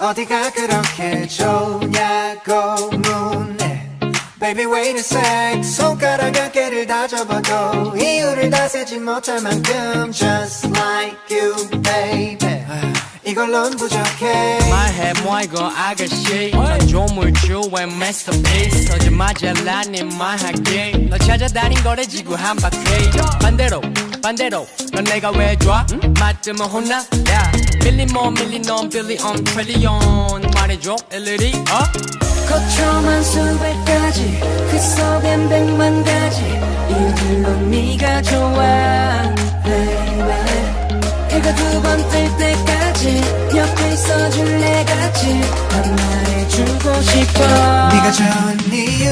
어디가 그렇게 좋냐고 묻네. Baby wait a sec. 손가락 한 개를 다 접어도 이유를 다 세지 못할 만큼 Just like you baby 이걸론 부족해. 말해 뭐 이거 아가씨 넌 조물주의 masterpiece 어제 마젤란이 말하기 너 찾아다닌 거래 지구 한 바퀴 반대로 넌 내가 왜 좋아? 맞으면 혼나? Yeah. 밀리넌 빌리언 트릴리언 말해줘 일일이 거쳐만 수백 가지 그 속엔 백만 가지 이유들로 네가 좋아 baby 해가 두 번 뜰 때까지 옆에 있어줄래 같이 난 말해주고 싶어. 네가 좋은 이유